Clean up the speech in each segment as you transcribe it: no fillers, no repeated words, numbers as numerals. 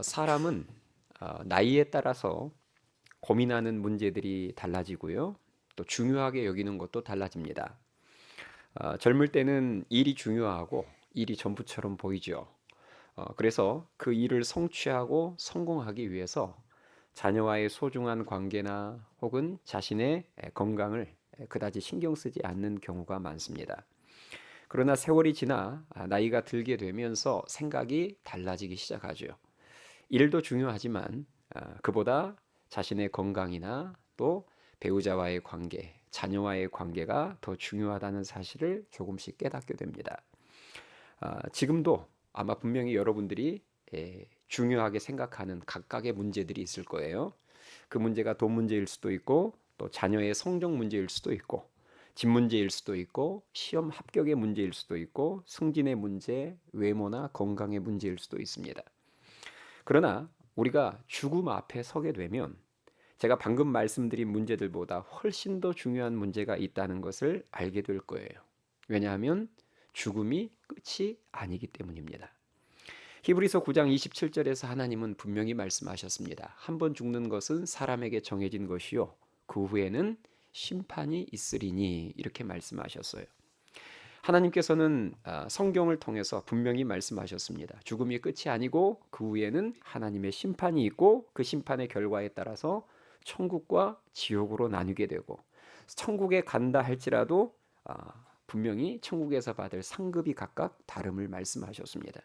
사람은 나이에 따라서 고민하는 문제들이 달라지고요. 또 중요하게 여기는 것도 달라집니다. 젊을 때는 일이 중요하고 일이 전부처럼 보이죠. 그래서 그 일을 성취하고 성공하기 위해서 자녀와의 소중한 관계나 혹은 자신의 건강을 그다지 신경 쓰지 않는 경우가 많습니다. 그러나 세월이 지나 나이가 들게 되면서 생각이 달라지기 시작하죠. 일도 중요하지만 그보다 자신의 건강이나 또 배우자와의 관계, 자녀와의 관계가 더 중요하다는 사실을 조금씩 깨닫게 됩니다. 지금도 아마 분명히 여러분들이 중요하게 생각하는 각각의 문제들이 있을 거예요. 그 문제가 돈 문제일 수도 있고 또 자녀의 성적 문제일 수도 있고 집 문제일 수도 있고 시험 합격의 문제일 수도 있고 승진의 문제, 외모나 건강의 문제일 수도 있습니다. 그러나 우리가 죽음 앞에 서게 되면 제가 방금 말씀드린 문제들보다 훨씬 더 중요한 문제가 있다는 것을 알게 될 거예요. 왜냐하면 죽음이 끝이 아니기 때문입니다. 히브리서 9장 27절에서 하나님은 분명히 말씀하셨습니다. 한 번 죽는 것은 사람에게 정해진 것이요 그 후에는 심판이 있으리니 이렇게 말씀하셨어요. 하나님께서는 성경을 통해서 분명히 말씀하셨습니다. 죽음이 끝이 아니고 그 후에는 하나님의 심판이 있고 그 심판의 결과에 따라서 천국과 지옥으로 나뉘게 되고 천국에 간다 할지라도 분명히 천국에서 받을 상급이 각각 다름을 말씀하셨습니다.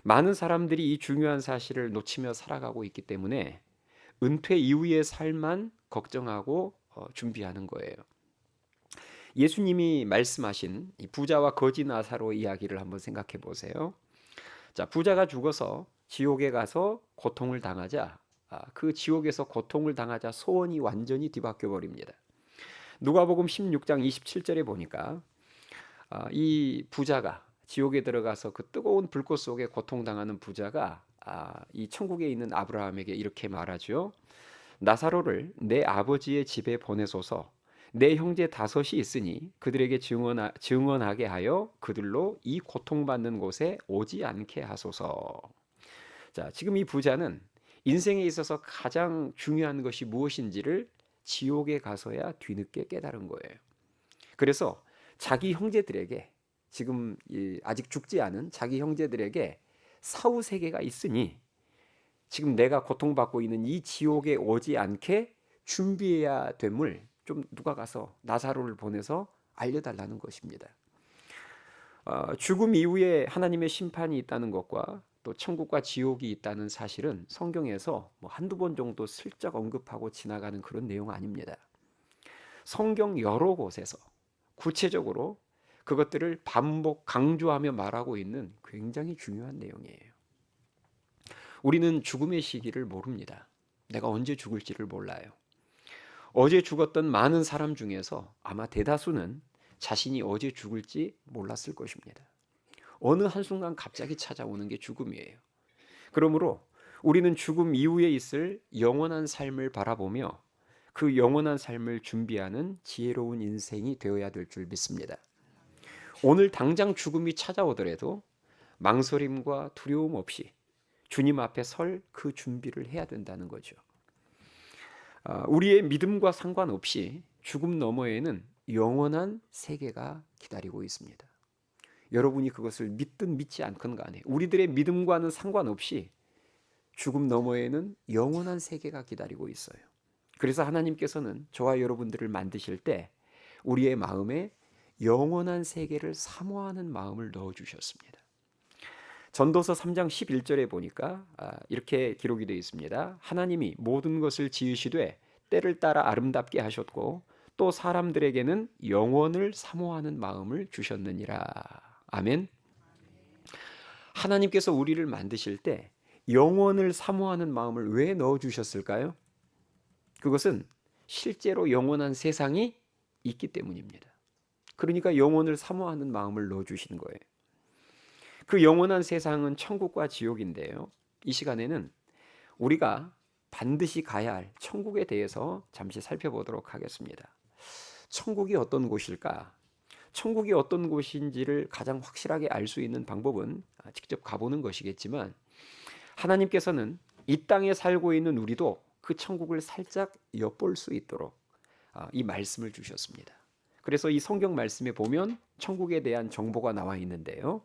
많은 사람들이 이 중요한 사실을 놓치며 살아가고 있기 때문에 은퇴 이후의 삶만 걱정하고 준비하는 거예요. 예수님이 말씀하신 이 부자와 거지 나사로 이야기를 한번 생각해 보세요. 자, 부자가 죽어서 지옥에 가서 고통을 당하자 그 지옥에서 고통을 당하자 소원이 완전히 뒤바뀌어 버립니다. 누가복음 16장 27절에 보니까 이 부자가 지옥에 들어가서 그 뜨거운 불꽃 속에 고통당하는 부자가 이 천국에 있는 아브라함에게 이렇게 말하죠. 나사로를 내 아버지의 집에 보내소서. 내 형제 다섯이 있으니 그들에게 증언하게 하여 그들로 이 고통받는 곳에 오지 않게 하소서. 자, 지금 이 부자는 인생에 있어서 가장 중요한 것이 무엇인지를 지옥에 가서야 뒤늦게 깨달은 거예요. 그래서 자기 형제들에게 지금 아직 죽지 않은 자기 형제들에게 사후 세계가 있으니 지금 내가 고통받고 있는 이 지옥에 오지 않게 준비해야 됨을 좀 누가 가서 나사로를 보내서 알려달라는 것입니다. 죽음 이후에 하나님의 심판이 있다는 것과 또 천국과 지옥이 있다는 사실은 성경에서 뭐 한두 번 정도 슬쩍 언급하고 지나가는 그런 내용 아닙니다. 성경 여러 곳에서 구체적으로 그것들을 반복 강조하며 말하고 있는 굉장히 중요한 내용이에요. 우리는 죽음의 시기를 모릅니다. 내가 언제 죽을지를 몰라요. 어제 죽었던 많은 사람 중에서 아마 대다수는 자신이 어제 죽을지 몰랐을 것입니다. 어느 한순간 갑자기 찾아오는 게 죽음이에요. 그러므로 우리는 죽음 이후에 있을 영원한 삶을 바라보며 그 영원한 삶을 준비하는 지혜로운 인생이 되어야 될 줄 믿습니다. 오늘 당장 죽음이 찾아오더라도 망설임과 두려움 없이 주님 앞에 설 그 준비를 해야 된다는 거죠. 우리의 믿음과 상관없이 죽음 너머에는 영원한 세계가 기다리고 있습니다. 여러분이 그것을 믿든 믿지 않건 간에 우리들의 믿음과는 상관없이 죽음 너머에는 영원한 세계가 기다리고 있어요. 그래서 하나님께서는 저와 여러분들을 만드실 때 우리의 마음에 영원한 세계를 사모하는 마음을 넣어주셨습니다. 전도서 3장 11절에 보니까 이렇게 기록이 되어 있습니다. 하나님이 모든 것을 지으시되 때를 따라 아름답게 하셨고 또 사람들에게는 영원을 사모하는 마음을 주셨느니라. 아멘. 하나님께서 우리를 만드실 때 영원을 사모하는 마음을 왜 넣어주셨을까요? 그것은 실제로 영원한 세상이 있기 때문입니다. 그러니까 영원을 사모하는 마음을 넣어주시는 거예요. 그 영원한 세상은 천국과 지옥인데요. 이 시간에는 우리가 반드시 가야 할 천국에 대해서 잠시 살펴보도록 하겠습니다. 천국이 어떤 곳일까? 천국이 어떤 곳인지를 가장 확실하게 알 수 있는 방법은 직접 가보는 것이겠지만 하나님께서는 이 땅에 살고 있는 우리도 그 천국을 살짝 엿볼 수 있도록 이 말씀을 주셨습니다. 그래서 이 성경 말씀에 보면 천국에 대한 정보가 나와 있는데요.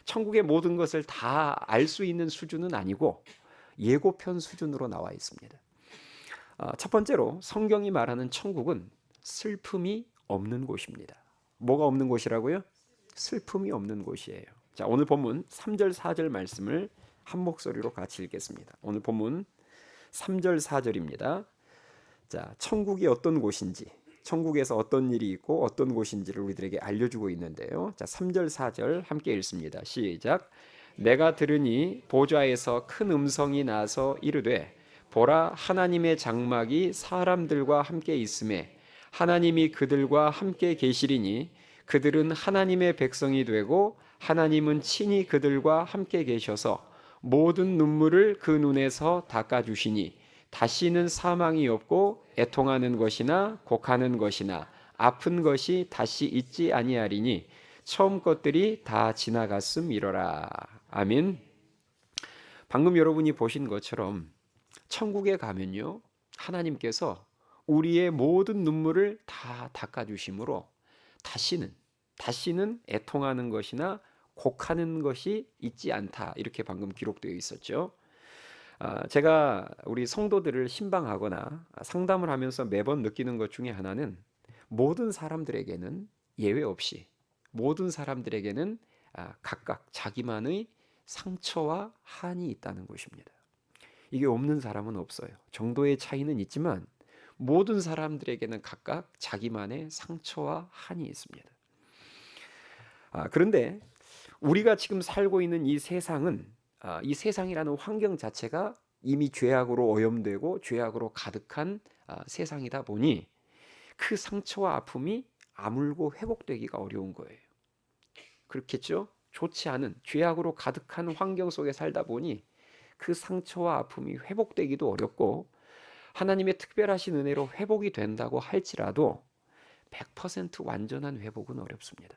천국의 모든 것을 다 알 수 있는 수준은 아니고 예고편 수준으로 나와 있습니다. 첫 번째로 성경이 말하는 천국은 슬픔이 없는 곳입니다. 뭐가 없는 곳이라고요? 슬픔이 없는 곳이에요. 자, 오늘 본문 3절 4절 말씀을 한 목소리로 같이 읽겠습니다. 오늘 본문 3절 4절입니다. 자, 천국이 어떤 곳인지, 천국에서 어떤 일이 있고 어떤 곳인지를 우리들에게 알려주고 있는데요. 자, 3절 4절 함께 읽습니다. 시작. 내가 들으니 보좌에서 큰 음성이 나서 이르되 보라, 하나님의 장막이 사람들과 함께 있음에 하나님이 그들과 함께 계시리니 그들은 하나님의 백성이 되고 하나님은 친히 그들과 함께 계셔서 모든 눈물을 그 눈에서 닦아주시니 다시는 사망이 없고 애통하는 것이나 곡하는 것이나 아픈 것이 다시 있지 아니하리니 처음 것들이 다 지나갔음이로라. 아멘. 방금 여러분이 보신 것처럼 천국에 가면요, 하나님께서 우리의 모든 눈물을 다 닦아주심으로 다시는 애통하는 것이나 곡하는 것이 있지 않다, 이렇게 방금 기록되어 있었죠. 제가 우리 성도들을 신방하거나 상담을 하면서 매번 느끼는 것 중에 하나는 모든 사람들에게는 예외 없이 모든 사람들에게는 각각 자기만의 상처와 한이 있다는 것입니다. 이게 없는 사람은 없어요. 정도의 차이는 있지만 모든 사람들에게는 각각 자기만의 상처와 한이 있습니다. 그런데 우리가 지금 살고 있는 이 세상은 이 세상이라는 환경 자체가 이미 죄악으로 오염되고 죄악으로 가득한 세상이다 보니 그 상처와 아픔이 아물고 회복되기가 어려운 거예요. 그렇겠죠? 좋지 않은 죄악으로 가득한 환경 속에 살다 보니 그 상처와 아픔이 회복되기도 어렵고 하나님의 특별하신 은혜로 회복이 된다고 할지라도 100% 완전한 회복은 어렵습니다.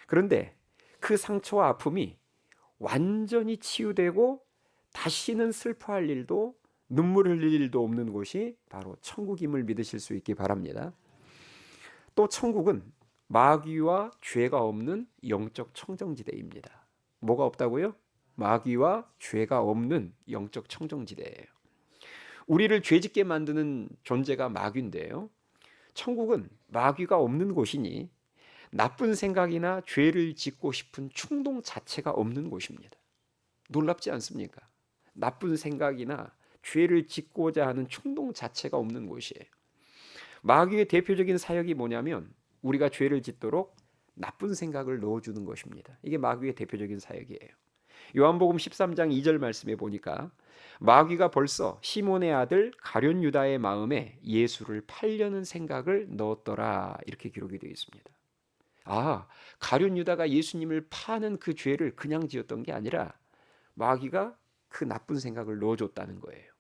그런데 그 상처와 아픔이 완전히 치유되고 다시는 슬퍼할 일도 눈물 흘릴 일도 없는 곳이 바로 천국임을 믿으실 수 있기 바랍니다. 또 천국은 마귀와 죄가 없는 영적 청정지대입니다. 뭐가 없다고요? 마귀와 죄가 없는 영적 청정지대예요. 우리를 죄짓게 만드는 존재가 마귀인데요. 천국은 마귀가 없는 곳이니 나쁜 생각이나 죄를 짓고 싶은 충동 자체가 없는 곳입니다. 놀랍지 않습니까? 나쁜 생각이나 죄를 짓고자 하는 충동 자체가 없는 곳이에요. 마귀의 대표적인 사역이 뭐냐면 우리가 죄를 짓도록 나쁜 생각을 넣어주는 것입니다. 이게 마귀의 대표적인 사역이에요. 요한복음 13장 2절 말씀에 보니까 마귀가 벌써 시몬의 아들 가룟 유다의 마음에 예수를 팔려는 생각을 넣었더라, 이렇게 기록이 되어 있습니다. 가룟 유다가 예수님을 파는 그 죄를 그냥 지었던 게 아니라 마귀가 그 나쁜 생각을 넣어줬다는 거예요.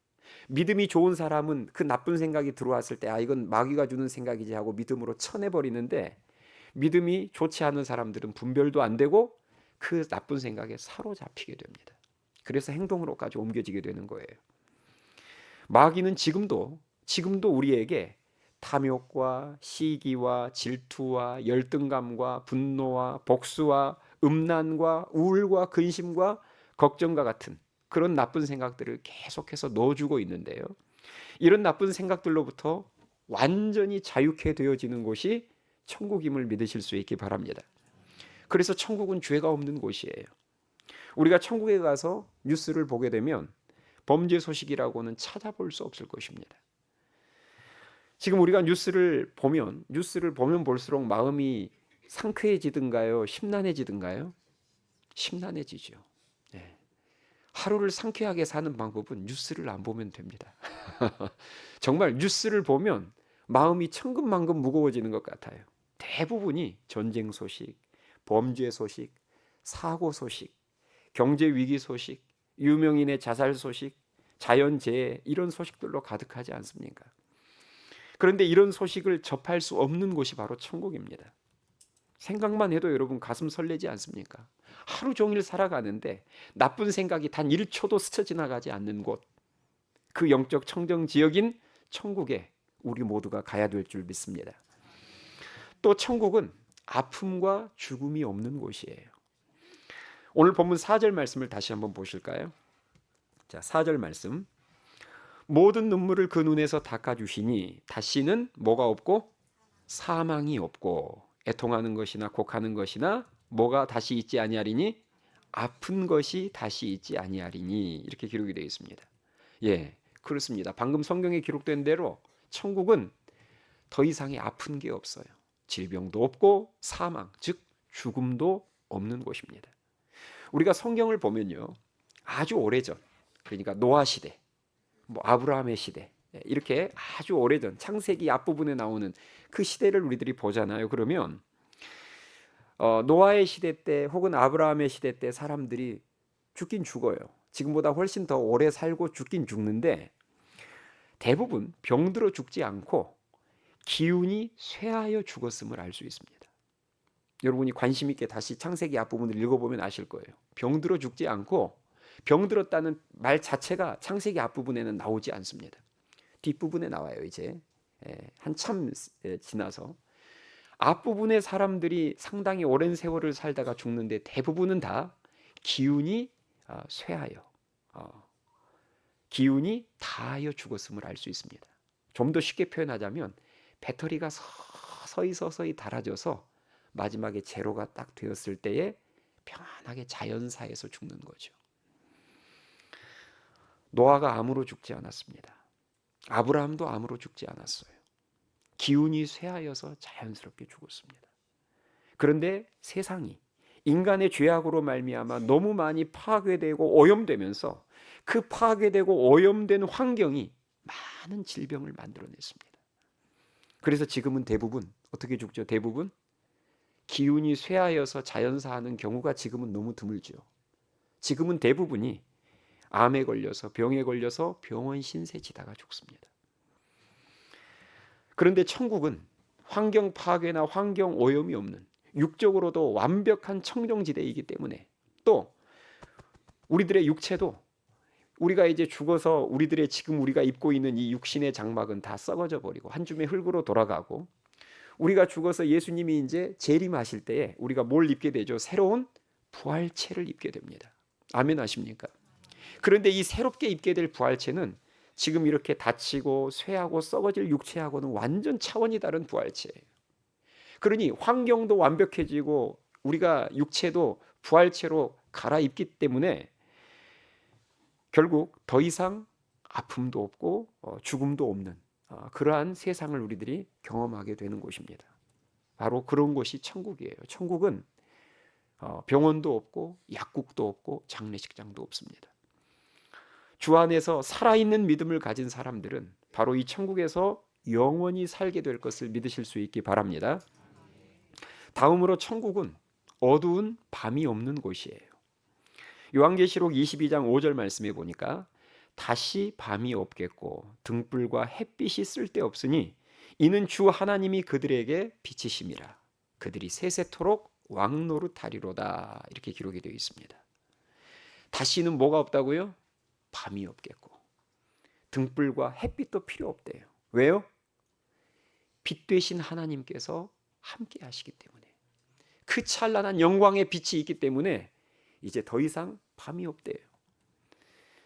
믿음이 좋은 사람은 그 나쁜 생각이 들어왔을 때 이건 마귀가 주는 생각이지 하고 믿음으로 쳐내버리는데 믿음이 좋지 않은 사람들은 분별도 안 되고 그 나쁜 생각에 사로잡히게 됩니다. 그래서 행동으로까지 옮겨지게 되는 거예요. 마귀는 지금도 우리에게 탐욕과 시기와 질투와 열등감과 분노와 복수와 음란과 우울과 근심과 걱정과 같은 그런 나쁜 생각들을 계속해서 넣어주고 있는데요. 이런 나쁜 생각들로부터 완전히 자유케 되어지는 곳이 천국임을 믿으실 수 있기 바랍니다. 그래서 천국은 죄가 없는 곳이에요. 우리가 천국에 가서 뉴스를 보게 되면 범죄 소식이라고는 찾아볼 수 없을 것입니다. 지금 우리가 뉴스를 보면 볼수록 마음이 상쾌해지든가요? 심란해지든가요? 심란해지죠. 네. 하루를 상쾌하게 사는 방법은 뉴스를 안 보면 됩니다. 정말 뉴스를 보면 마음이 천근만근 무거워지는 것 같아요. 대부분이 전쟁 소식, 범죄 소식, 사고 소식, 경제 위기 소식, 유명인의 자살 소식, 자연재해, 이런 소식들로 가득하지 않습니까? 그런데 이런 소식을 접할 수 없는 곳이 바로 천국입니다. 생각만 해도 여러분 가슴 설레지 않습니까? 하루 종일 살아가는데 나쁜 생각이 단 1초도 스쳐 지나가지 않는 곳, 그 영적 청정 지역인 천국에 우리 모두가 가야 될 줄 믿습니다. 또 천국은 아픔과 죽음이 없는 곳이에요. 오늘 본문 4절 말씀을 다시 한번 보실까요? 자, 4절 말씀. 모든 눈물을 그 눈에서 닦아주시니 다시는 뭐가 없고 사망이 없고 애통하는 것이나 곡하는 것이나 뭐가 다시 있지 아니하리니 아픈 것이 다시 있지 아니하리니 이렇게 기록이 되어 있습니다. 예, 그렇습니다. 방금 성경에 기록된 대로 천국은 더 이상의 아픈 게 없어요. 질병도 없고 사망, 즉 죽음도 없는 곳입니다. 우리가 성경을 보면요, 아주 오래전, 그러니까 노아 시대, 뭐 아브라함의 시대, 이렇게 아주 오래전 창세기 앞부분에 나오는 그 시대를 우리들이 보잖아요. 그러면 노아의 시대 때 혹은 아브라함의 시대 때 사람들이 죽긴 죽어요. 지금보다 훨씬 더 오래 살고 죽긴 죽는데 대부분 병들어 죽지 않고 기운이 쇠하여 죽었음을 알 수 있습니다. 여러분이 관심 있게 다시 창세기 앞부분을 읽어보면 아실 거예요. 병들어 죽지 않고, 병들었다는 말 자체가 창세기 앞부분에는 나오지 않습니다. 뒷부분에 나와요. 이제 한참 지나서 앞부분의 사람들이 상당히 오랜 세월을 살다가 죽는데 대부분은 다 기운이 쇠하여 기운이 다하여 죽었음을 알 수 있습니다. 좀 더 쉽게 표현하자면 배터리가 서서히 닳아져서 마지막에 제로가 딱 되었을 때에 평안하게 자연사에서 죽는 거죠. 노아가 암으로 죽지 않았습니다. 아브라함도 암으로 죽지 않았어요. 기운이 쇠하여서 자연스럽게 죽었습니다. 그런데 세상이 인간의 죄악으로 말미암아 너무 많이 파괴되고 오염되면서 그 파괴되고 오염된 환경이 많은 질병을 만들어냈습니다. 그래서 지금은 대부분 어떻게 죽죠? 대부분 기운이 쇠하여서 자연사하는 경우가 지금은 너무 드물죠. 지금은 대부분이 암에 걸려서 병에 걸려서 병원 신세지다가 죽습니다. 그런데 천국은 환경 파괴나 환경 오염이 없는 육적으로도 완벽한 청정지대이기 때문에 또 우리들의 육체도 우리가 이제 죽어서 우리들의 지금 우리가 입고 있는 이 육신의 장막은 다 썩어져 버리고 한 줌의 흙으로 돌아가고 우리가 죽어서 예수님이 이제 재림하실 때에 우리가 뭘 입게 되죠? 새로운 부활체를 입게 됩니다. 아멘 하십니까? 그런데 이 새롭게 입게 될 부활체는 지금 이렇게 다치고 쇠하고 썩어질 육체하고는 완전 차원이 다른 부활체예요. 그러니 환경도 완벽해지고 우리가 육체도 부활체로 갈아입기 때문에 결국 더 이상 아픔도 없고 죽음도 없는 그러한 세상을 우리들이 경험하게 되는 곳입니다. 바로 그런 곳이 천국이에요. 천국은 병원도 없고 약국도 없고 장례식장도 없습니다. 주 안에서 살아있는 믿음을 가진 사람들은 바로 이 천국에서 영원히 살게 될 것을 믿으실 수 있기 바랍니다. 다음으로 천국은 어두운 밤이 없는 곳이에요. 요한계시록 22장 5절 말씀에 보니까 다시 밤이 없겠고 등불과 햇빛이 쓸데없으니 이는 주 하나님이 그들에게 빛이심이라 그들이 세세토록 왕노릇하리로다 이렇게 기록이 되어 있습니다. 다시는 뭐가 없다고요? 밤이 없겠고 등불과 햇빛도 필요 없대요. 왜요? 빛 되신 하나님께서 함께 하시기 때문에 그 찬란한 영광의 빛이 있기 때문에 이제 더 이상 밤이 없대요.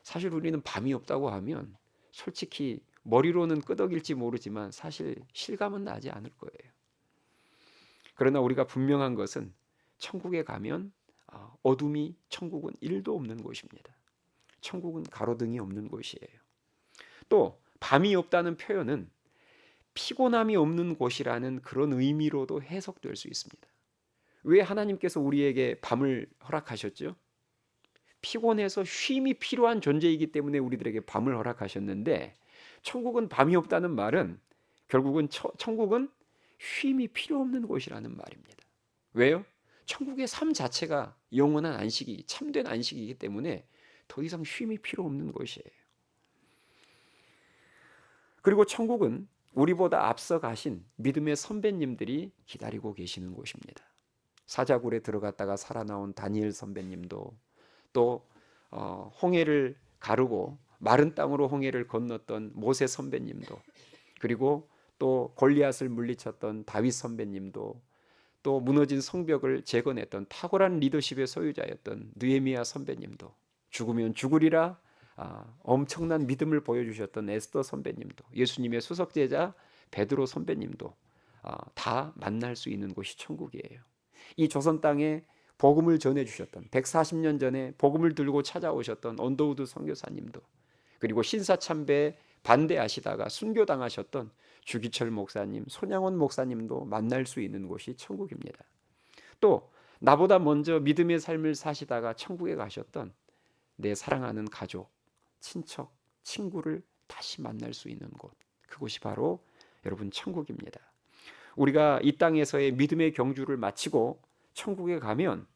사실 우리는 밤이 없다고 하면 솔직히 머리로는 끄덕일지 모르지만 사실 실감은 나지 않을 거예요. 그러나 우리가 분명한 것은 천국에 가면 어둠이 천국은 1도 없는 곳입니다. 천국은 가로등이 없는 곳이에요. 또 밤이 없다는 표현은 피곤함이 없는 곳이라는 그런 의미로도 해석될 수 있습니다. 왜 하나님께서 우리에게 밤을 허락하셨죠? 피곤해서 쉼이 필요한 존재이기 때문에 우리들에게 밤을 허락하셨는데 천국은 밤이 없다는 말은 결국은 천국은 쉼이 필요 없는 곳이라는 말입니다. 왜요? 천국의 삶 자체가 영원한 안식이 참된 안식이기 때문에 더 이상 쉼이 필요 없는 곳이에요. 그리고 천국은 우리보다 앞서 가신 믿음의 선배님들이 기다리고 계시는 곳입니다. 사자굴에 들어갔다가 살아나온 다니엘 선배님도, 또 홍해를 가르고 마른 땅으로 홍해를 건넜던 모세 선배님도, 그리고 또 골리앗을 물리쳤던 다윗 선배님도, 또 무너진 성벽을 재건했던 탁월한 리더십의 소유자였던 느헤미야 선배님도, 죽으면 죽으리라 엄청난 믿음을 보여주셨던 에스더 선배님도, 예수님의 수석제자 베드로 선배님도 다 만날 수 있는 곳이 천국이에요. 이 조선 땅에 복음을 전해주셨던 140년 전에 복음을 들고 찾아오셨던 언더우드 선교사님도, 그리고 신사참배에 반대하시다가 순교당하셨던 주기철 목사님, 손양원 목사님도 만날 수 있는 곳이 천국입니다. 또 나보다 먼저 믿음의 삶을 사시다가 천국에 가셨던 내 사랑하는 가족, 친척, 친구를 다시 만날 수 있는 곳, 그곳이 바로 여러분 천국입니다. 우리가 이 땅에서의 믿음의 경주를 마치고 천국에 가면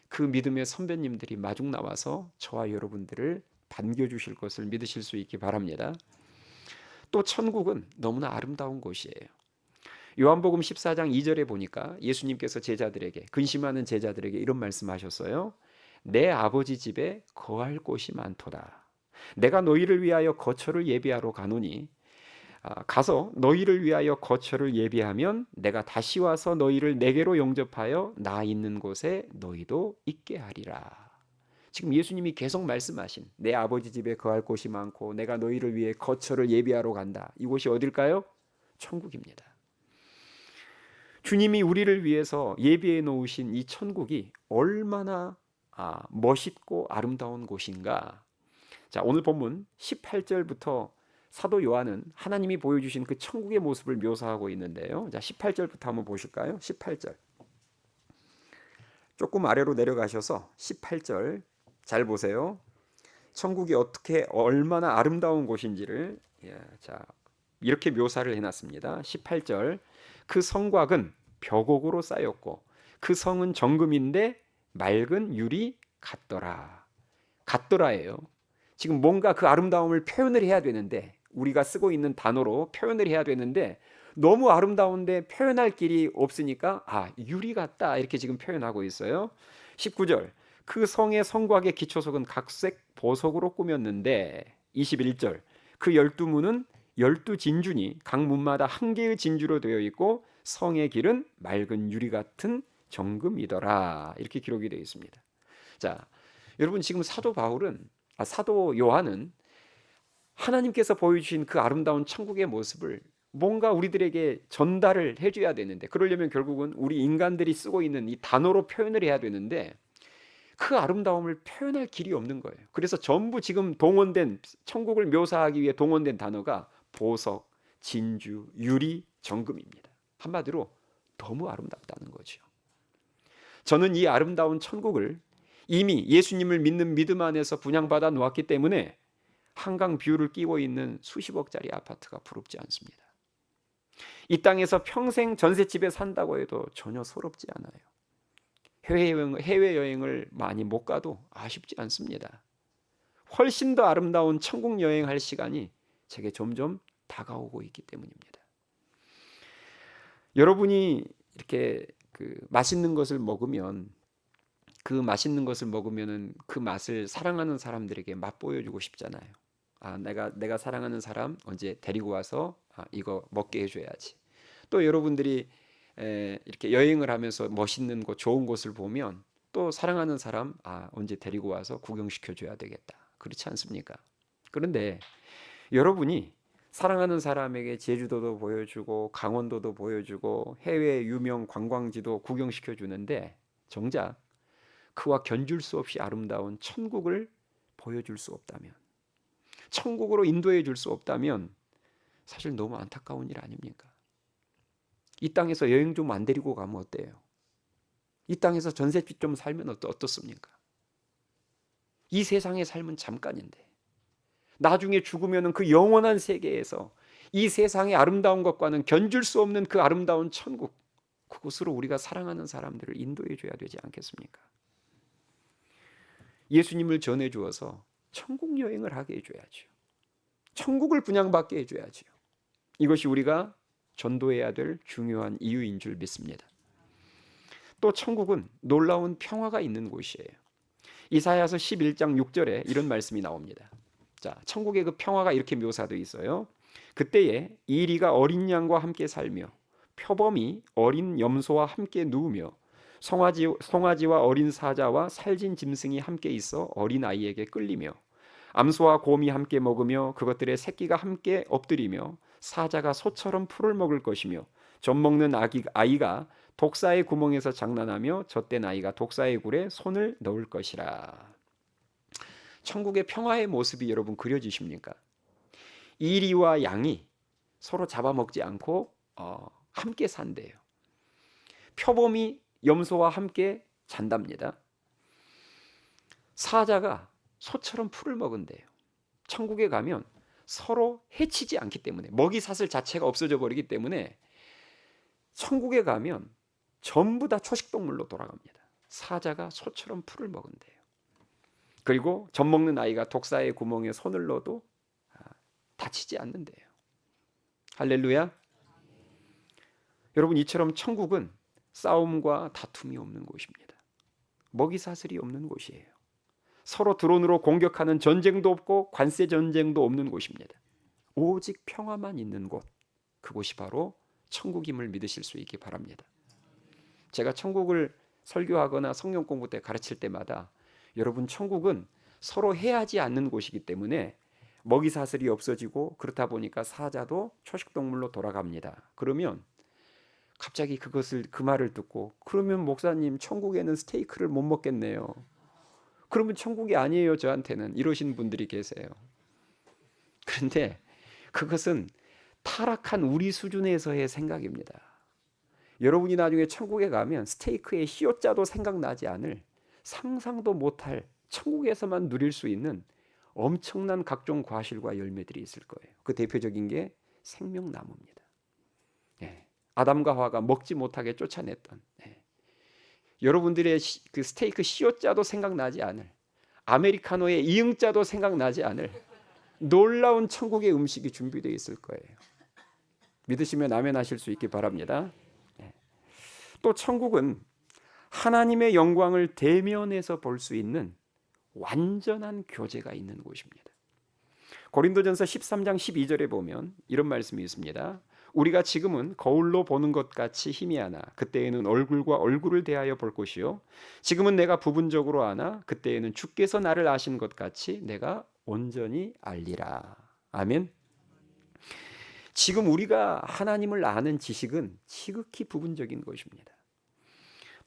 그 믿음의 선배님들이 마중 나와서 저와 여러분들을 반겨주실 것을 믿으실 수 있기 바랍니다. 또 천국은 너무나 아름다운 곳이에요. 요한복음 14장 2절에 보니까 예수님께서 제자들에게, 근심하는 제자들에게 이런 말씀하셨어요. 내 아버지 집에 거할 곳이 많도다. 내가 너희를 위하여 거처를 예비하러 가노니 가서 너희를 위하여 거처를 예비하면 내가 다시 와서 너희를 내게로 영접하여 나 있는 곳에 너희도 있게 하리라. 지금 예수님이 계속 말씀하신 내 아버지 집에 거할 곳이 많고 내가 너희를 위해 거처를 예비하러 간다. 이곳이 어딜까요? 천국입니다. 주님이 우리를 위해서 예비해 놓으신 이 천국이 얼마나 멋있고 아름다운 곳인가. 자, 오늘 본문 18절부터 사도 요한은 하나님이 보여주신 그 천국의 모습을 묘사하고 있는데요. 자, 18절부터 한번 보실까요? 18절. 조금 아래로 내려가셔서 18절 잘 보세요. 천국이 어떻게 얼마나 아름다운 곳인지를 자, 이렇게 묘사를 해놨습니다. 18절. 그 성곽은 벽옥으로 쌓였고 그 성은 정금인데 맑은 유리 같더라. 같더라예요. 지금 뭔가 그 아름다움을 표현을 해야 되는데, 우리가 쓰고 있는 단어로 표현을 해야 되는데 너무 아름다운데 표현할 길이 없으니까 유리 같다 이렇게 지금 표현하고 있어요. 19절. 그 성의 성곽의 기초석은 각색 보석으로 꾸몄는데, 21절. 그 12문은 12진주니 각 문마다 한 개의 진주로 되어 있고 성의 길은 맑은 유리 같은 정금이더라. 이렇게 기록이 되어 있습니다. 자, 여러분 지금 사도 요한은 하나님께서 보여주신 그 아름다운 천국의 모습을 뭔가 우리들에게 전달을 해줘야 되는데, 그러려면 결국은 우리 인간들이 쓰고 있는 이 단어로 표현을 해야 되는데 그 아름다움을 표현할 길이 없는 거예요. 그래서 전부 지금 동원된, 천국을 묘사하기 위해 동원된 단어가 보석, 진주, 유리, 정금입니다. 한마디로 너무 아름답다는 거죠. 저는 이 아름다운 천국을 이미 예수님을 믿는 믿음 안에서 분양받아 놓았기 때문에 한강 뷰를 끼고 있는 수십억짜리 아파트가 부럽지 않습니다. 이 땅에서 평생 전셋집에 산다고 해도 전혀 서럽지 않아요. 해외여행을 많이 못 가도 아쉽지 않습니다. 훨씬 더 아름다운 천국 여행할 시간이 제게 점점 다가오고 있기 때문입니다. 여러분이 이렇게 맛있는 것을 먹으면 그 맛있는 것을 먹으면은 그 맛을 사랑하는 사람들에게 맛보여주고 싶잖아요. 내가 사랑하는 사람 언제 데리고 와서 이거 먹게 해줘야지. 또 여러분들이 이렇게 여행을 하면서 멋있는 곳, 좋은 곳을 보면 또 사랑하는 사람 언제 데리고 와서 구경시켜줘야 되겠다. 그렇지 않습니까? 그런데 여러분이 사랑하는 사람에게 제주도도 보여주고 강원도도 보여주고 해외 유명 관광지도 구경시켜 주는데 정작 그와 견줄 수 없이 아름다운 천국을 보여줄 수 없다면, 천국으로 인도해 줄 수 없다면 사실 너무 안타까운 일 아닙니까? 이 땅에서 여행 좀 안 데리고 가면 어때요? 이 땅에서 전셋집 좀 살면 어떻습니까? 이 세상의 삶은 잠깐인데 나중에 죽으면 그 영원한 세계에서 이 세상의 아름다운 것과는 견줄 수 없는 그 아름다운 천국, 그곳으로 우리가 사랑하는 사람들을 인도해 줘야 되지 않겠습니까? 예수님을 전해 주어서 천국 여행을 하게 해줘야죠. 천국을 분양받게 해줘야죠. 이것이 우리가 전도해야 될 중요한 이유인 줄 믿습니다. 또 천국은 놀라운 평화가 있는 곳이에요. 이사야서 11장 6절에 이런 말씀이 나옵니다. 자, 천국의 그 평화가 이렇게 묘사되어 있어요. 그때에 이리가 어린 양과 함께 살며 표범이 어린 염소와 함께 누우며 송아지와 어린 사자와 살진 짐승이 함께 있어 어린 아이에게 끌리며 암소와 곰이 함께 먹으며 그것들의 새끼가 함께 엎드리며 사자가 소처럼 풀을 먹을 것이며 젖 먹는 아이가 독사의 구멍에서 장난하며 젖된 아이가 독사의 굴에 손을 넣을 것이라. 천국의 평화의 모습이 여러분 그려지십니까? 이리와 양이 서로 잡아먹지 않고 함께 산대요. 표범이 염소와 함께 잔답니다. 사자가 소처럼 풀을 먹은대요. 천국에 가면 서로 해치지 않기 때문에, 먹이 사슬 자체가 없어져 버리기 때문에 천국에 가면 전부 다 초식동물로 돌아갑니다. 사자가 소처럼 풀을 먹은대요. 그리고 젖 먹는 아이가 독사의 구멍에 손을 넣어도 다치지 않는데요. 할렐루야. 여러분, 이처럼 천국은 싸움과 다툼이 없는 곳입니다. 먹이 사슬이 없는 곳이에요. 서로 드론으로 공격하는 전쟁도 없고 관세 전쟁도 없는 곳입니다. 오직 평화만 있는 곳, 그곳이 바로 천국임을 믿으실 수 있기 바랍니다. 제가 천국을 설교하거나 성경 공부 때 가르칠 때마다 여러분, 천국은 서로 해하지 않는 곳이기 때문에 먹이 사슬이 없어지고 그렇다 보니까 사자도 초식동물로 돌아갑니다. 그러면 갑자기 그 말을 듣고, 그러면 목사님 천국에는 스테이크를 못 먹겠네요. 그러면 천국이 아니에요 저한테는, 이러신 분들이 계세요. 그런데 그것은 타락한 우리 수준에서의 생각입니다. 여러분이 나중에 천국에 가면 스테이크의 시옷자도 생각나지 않을, 상상도 못할 천국에서만 누릴 수 있는 엄청난 각종 과실과 열매들이 있을 거예요. 그 대표적인 게 생명나무입니다. 아담과 하와가 먹지 못하게 쫓아냈던, 여러분들의 그 스테이크 시옷자도 생각나지 않을, 아메리카노의 이응자도 생각나지 않을 놀라운 천국의 음식이 준비되어 있을 거예요. 믿으시면 아멘 하실 수 있기 바랍니다. 또 천국은 하나님의 영광을 대면에서 볼 수 있는 완전한 교제가 있는 곳입니다. 고린도전서 13장 12절에 보면 이런 말씀이 있습니다. 우리가 지금은 거울로 보는 것 같이 희미하나 그때에는 얼굴과 얼굴을 대하여 볼 것이요 지금은 내가 부분적으로 아나 그때에는 주께서 나를 아신 것 같이 내가 온전히 알리라. 아멘. 지금 우리가 하나님을 아는 지식은 지극히 부분적인 것입니다.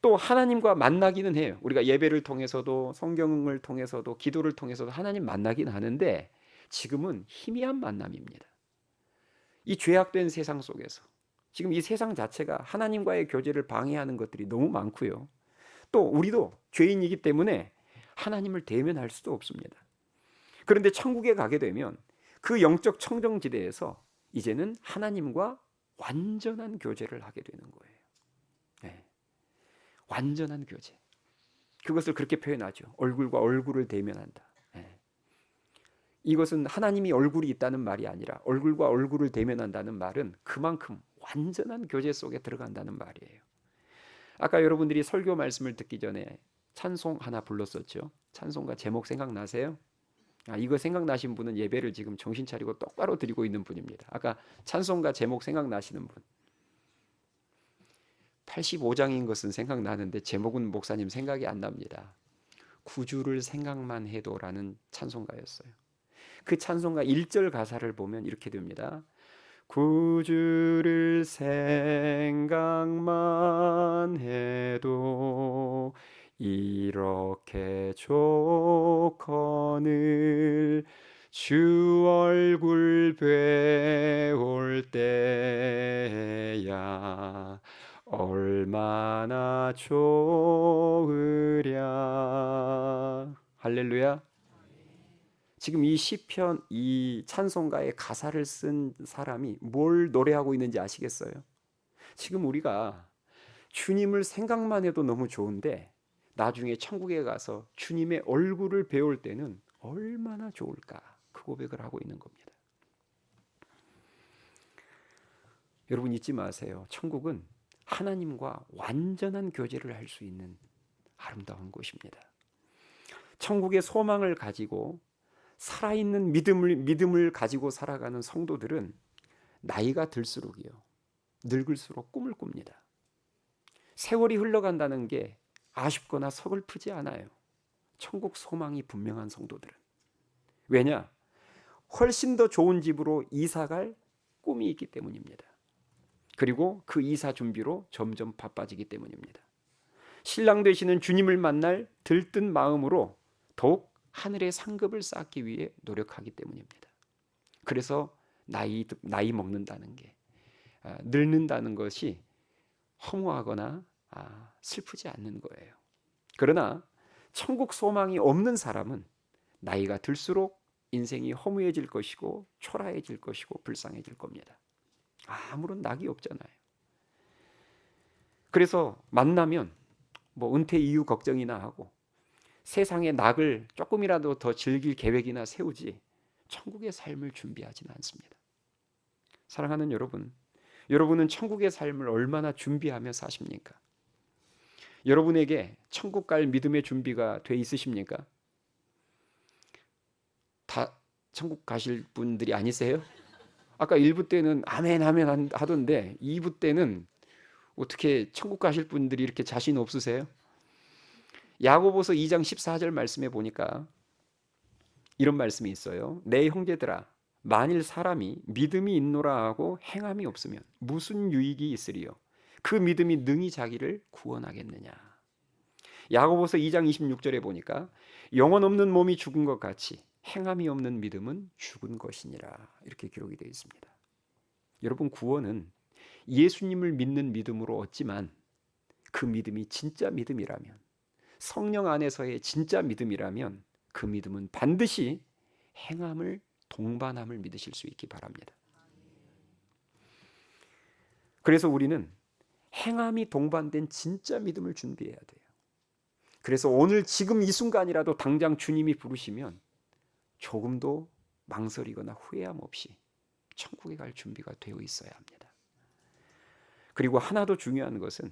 또 하나님과 만나기는 해요. 우리가 예배를 통해서도 성경을 통해서도 기도를 통해서도 하나님 만나긴 하는데 지금은 희미한 만남입니다. 이 죄악된 세상 속에서 지금 이 세상 자체가 하나님과의 교제를 방해하는 것들이 너무 많고요. 또 우리도 죄인이기 때문에 하나님을 대면할 수도 없습니다. 그런데 천국에 가게 되면 그 영적 청정지대에서 이제는 하나님과 완전한 교제를 하게 되는 거예요. 완전한 교제. 그것을 그렇게 표현하죠. 얼굴과 얼굴을 대면한다. 이것은 하나님이 얼굴이 있다는 말이 아니라 얼굴과 얼굴을 대면한다는 말은 그만큼 완전한 교제 속에 들어간다는 말이에요. 아까 여러분들이 설교 말씀을 듣기 전에 찬송 하나 불렀었죠. 찬송가 제목 생각나세요? 이거 생각나신 분은 예배를 지금 정신 차리고 똑바로 드리고 있는 분입니다. 아까 찬송가 제목 생각나시는 분. 85장인 것은 생각나는데 제목은 목사님 생각이 안 납니다. 구주를 생각만 해도라는 찬송가였어요. 그 찬송가 1절 가사를 보면 이렇게 됩니다. 구주를 생각만 해도 이렇게 좋거늘 주 얼굴 배울 때야 얼마나 좋으랴. 할렐루야. 지금 이 시편, 이 찬송가의 가사를 쓴 사람이 뭘 노래하고 있는지 아시겠어요? 지금 우리가 주님을 생각만 해도 너무 좋은데 나중에 천국에 가서 주님의 얼굴을 배울 때는 얼마나 좋을까, 그 고백을 하고 있는 겁니다. 여러분 잊지 마세요. 천국은 하나님과 완전한 교제를 할 수 있는 아름다운 곳입니다. 천국의 소망을 가지고 살아있는 믿음을 가지고 살아가는 성도들은 나이가 들수록이요, 늙을수록 꿈을 꿉니다. 세월이 흘러간다는 게 아쉽거나 서글프지 않아요. 천국 소망이 분명한 성도들은. 왜냐? 훨씬 더 좋은 집으로 이사갈 꿈이 있기 때문입니다. 그리고 그 이사 준비로 점점 바빠지기 때문입니다. 신랑 되시는 주님을 만날 들뜬 마음으로 더욱 하늘의 상급을 쌓기 위해 노력하기 때문입니다. 그래서 나이 먹는다는 게, 늙는다는 것이 허무하거나 슬프지 않는 거예요. 그러나 천국 소망이 없는 사람은 나이가 들수록 인생이 허무해질 것이고 초라해질 것이고 불쌍해질 겁니다. 아무런 낙이 없잖아요. 그래서 만나면 은퇴 이후 걱정이나 하고 세상의 낙을 조금이라도 더 즐길 계획이나 세우지 천국의 삶을 준비하지는 않습니다. 사랑하는 여러분, 여러분은 천국의 삶을 얼마나 준비하며 사십니까? 여러분에게 천국 갈 믿음의 준비가 돼 있으십니까? 다 천국 가실 분들이 아니세요? 아까 1부 때는 아멘 아멘 하던데 2부 때는 어떻게 천국 가실 분들이 이렇게 자신 없으세요? 야고보서 2장 14절 말씀에 보니까 이런 말씀이 있어요. 내 형제들아, 만일 사람이 믿음이 있노라 하고 행함이 없으면 무슨 유익이 있으리요? 그 믿음이 능히 자기를 구원하겠느냐? 야고보서 2장 26절에 보니까 영혼 없는 몸이 죽은 것 같이 행함이 없는 믿음은 죽은 것이니라, 이렇게 기록이 되어 있습니다. 여러분, 구원은 예수님을 믿는 믿음으로 얻지만 그 믿음이 진짜 믿음이라면, 성령 안에서의 진짜 믿음이라면 그 믿음은 반드시 행함을 동반함을 믿으실 수 있기 바랍니다. 그래서 우리는 행함이 동반된 진짜 믿음을 준비해야 돼요. 그래서 오늘 지금 이 순간이라도 당장 주님이 부르시면 조금도 망설이거나 후회함 없이 천국에 갈 준비가 되어 있어야 합니다. 그리고 하나 더 중요한 것은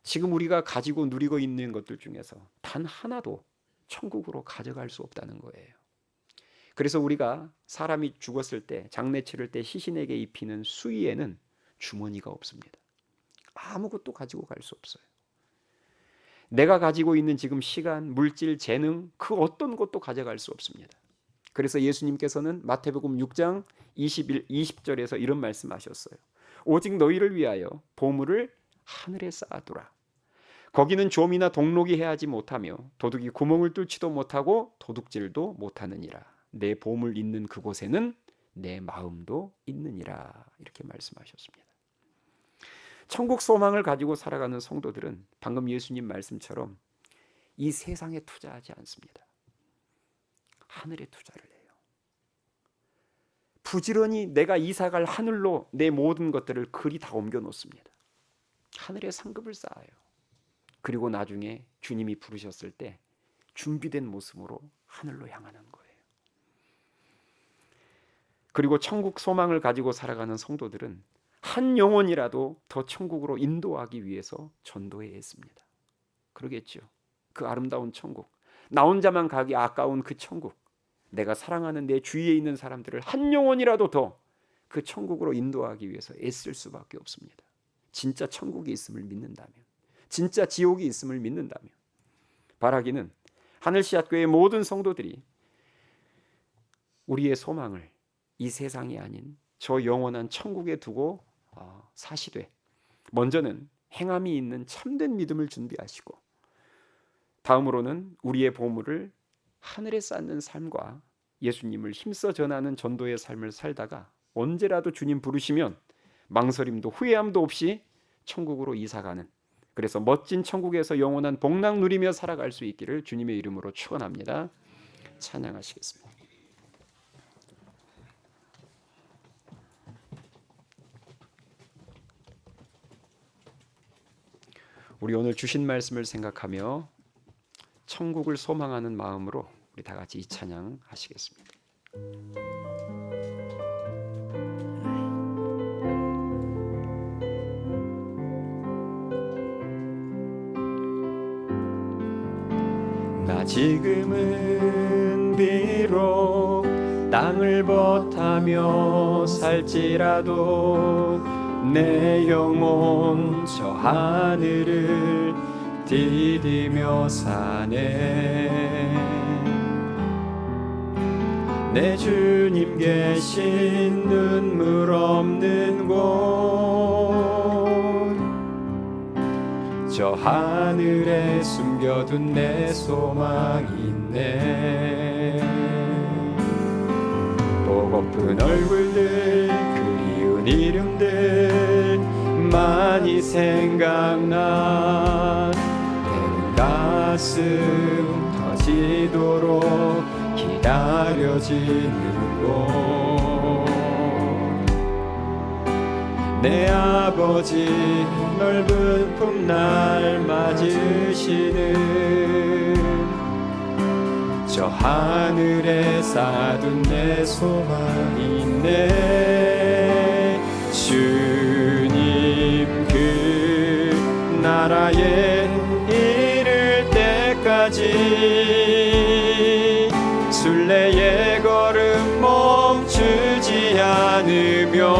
지금 우리가 가지고 누리고 있는 것들 중에서 단 하나도 천국으로 가져갈 수 없다는 거예요. 그래서 우리가 사람이 죽었을 때, 장례 치를 때 시신에게 입히는 수의에는 주머니가 없습니다. 아무것도 가지고 갈 수 없어요. 내가 가지고 있는 지금 시간, 물질, 재능, 그 어떤 것도 가져갈 수 없습니다. 그래서 예수님께서는 마태복음 6장 20절에서 이런 말씀하셨어요. 오직 너희를 위하여 보물을 하늘에 쌓아두라. 거기는 좀이나 동록이 해하지 못하며 도둑이 구멍을 뚫지도 못하고 도둑질도 못하느니라. 내 보물 있는 그곳에는 내 마음도 있느니라. 이렇게 말씀하셨습니다. 천국 소망을 가지고 살아가는 성도들은 방금 예수님 말씀처럼 이 세상에 투자하지 않습니다. 하늘에 투자를 해요. 부지런히 내가 이사갈 하늘로 내 모든 것들을 그리 다 옮겨 놓습니다. 하늘에 상급을 쌓아요. 그리고 나중에 주님이 부르셨을 때 준비된 모습으로 하늘로 향하는 거예요. 그리고 천국 소망을 가지고 살아가는 성도들은 한 영혼이라도 더 천국으로 인도하기 위해서 전도에 애씁니다. 그러겠죠. 그 아름다운 천국, 나 혼자만 가기 아까운 그 천국, 내가 사랑하는 내 주위에 있는 사람들을 한 영혼이라도 더 그 천국으로 인도하기 위해서 애쓸 수밖에 없습니다. 진짜 천국이 있음을 믿는다면, 진짜 지옥이 있음을 믿는다면. 바라기는 하늘씨앗교회 모든 성도들이 우리의 소망을 이 세상이 아닌 저 영원한 천국에 두고 사시되, 먼저는 행함이 있는 참된 믿음을 준비하시고, 다음으로는 우리의 보물을 하늘에 쌓는 삶과 예수님을 힘써 전하는 전도의 삶을 살다가 언제라도 주님 부르시면 망설임도 후회함도 없이 천국으로 이사가는, 그래서 멋진 천국에서 영원한 복락 누리며 살아갈 수 있기를 주님의 이름으로 축원합니다. 찬양하시겠습니다. 우리 오늘 주신 말씀을 생각하며 천국을 소망하는 마음으로 우리 다 같이 이 찬양 하시겠습니다. 나 지금은 비록 땅을 벗하며 살지라도 내 영혼 저 하늘을 디디며 사네. 내 주님 계신 눈물 없는 곳, 저 하늘에 숨겨둔 내 소망이 있네. 보고픈 얼굴들 그리운 이름들 많이 생각나. 내 가슴 터지도록 기다려지는 곳, 내 아버지 넓은 품 날 맞으시는 저 하늘에 쌓둔 내 소망이 있네. 주님 그 나라에 이를 때까지 순례의 걸음 멈추지 않으며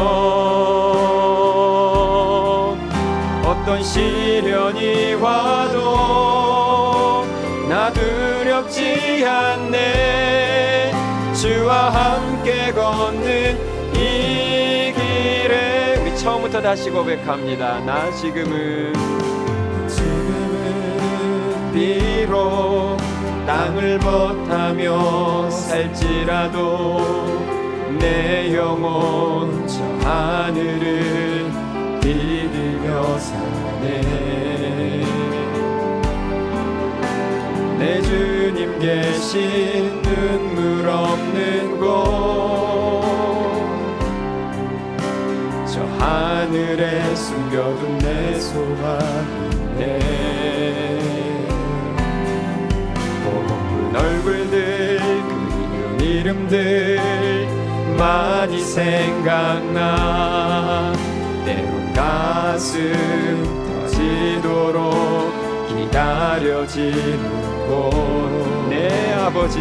어떤 시련이 와도 나 두렵지 않네. 주와 함께 걷는 이 길에 우리 처음부터 다시 고백합니다. 나 지금은 비록 땅을 벗하며 살지라도 내 영혼 저 하늘을 디디며 사네. 내 주님 계신 눈물 없는 곳, 저 하늘에 숨겨둔 내 소망이 있네. 얼굴들 그리운 이름들 많이 생각나. 때론 가슴 터지도록 기다려지는 곳, 내 아버지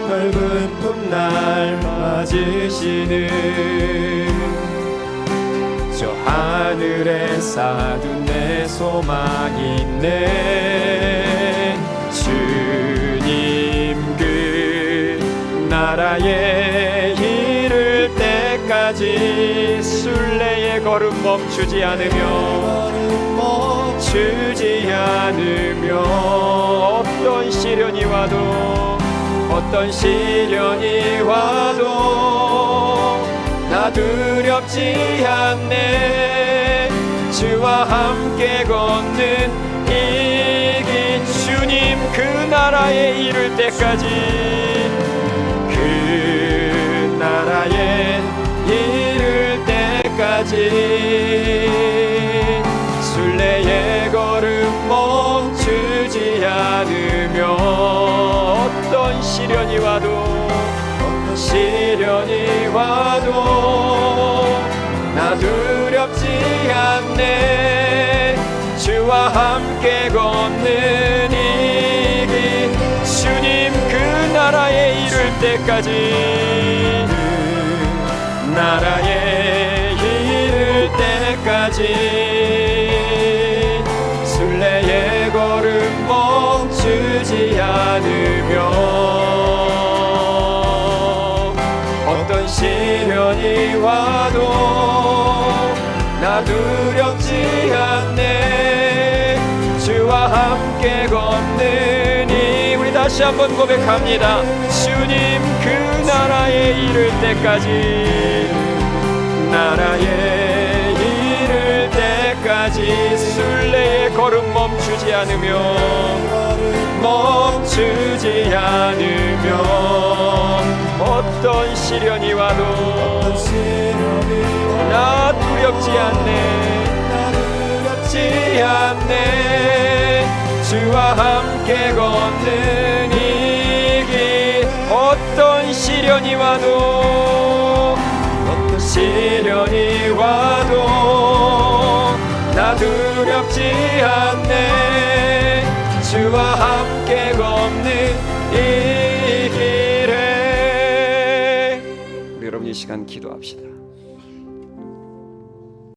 넓은 품 날 맞으시는 저 하늘에 쌓둔 내 소망이 있네. 주님 그 나라에 이를 때까지 순례의 걸음 멈추지 않으며 어떤 시련이 와도 나 두렵지 않네. 주와 함께 걷는 이 길, 주님 그 나라에 이를 때까지 순례의 걸음 멈추지 않으며 어떤 시련이 와도 나 두렵지 않네. 주와 함께 걷는 이 길, 주님 그 나라에 이를 때까지 순례의 걸음 멈추지 않으며 어떤 시련이 와도 나 두렵지 않네. 주와 함께 걷는 이 우리 다시 한번 고백합니다. 주님 그 나라에 이를 때까지 순례의 걸음 멈추지 않으며 어떤 시련이 와도 나 두렵지 않네. 주와 함께 걷는 이 길, 어떤 시련이 와도 나 나 두렵지 않네. 주와 함께 걷는 이 길에. 우리 여러분 이 시간 기도합시다.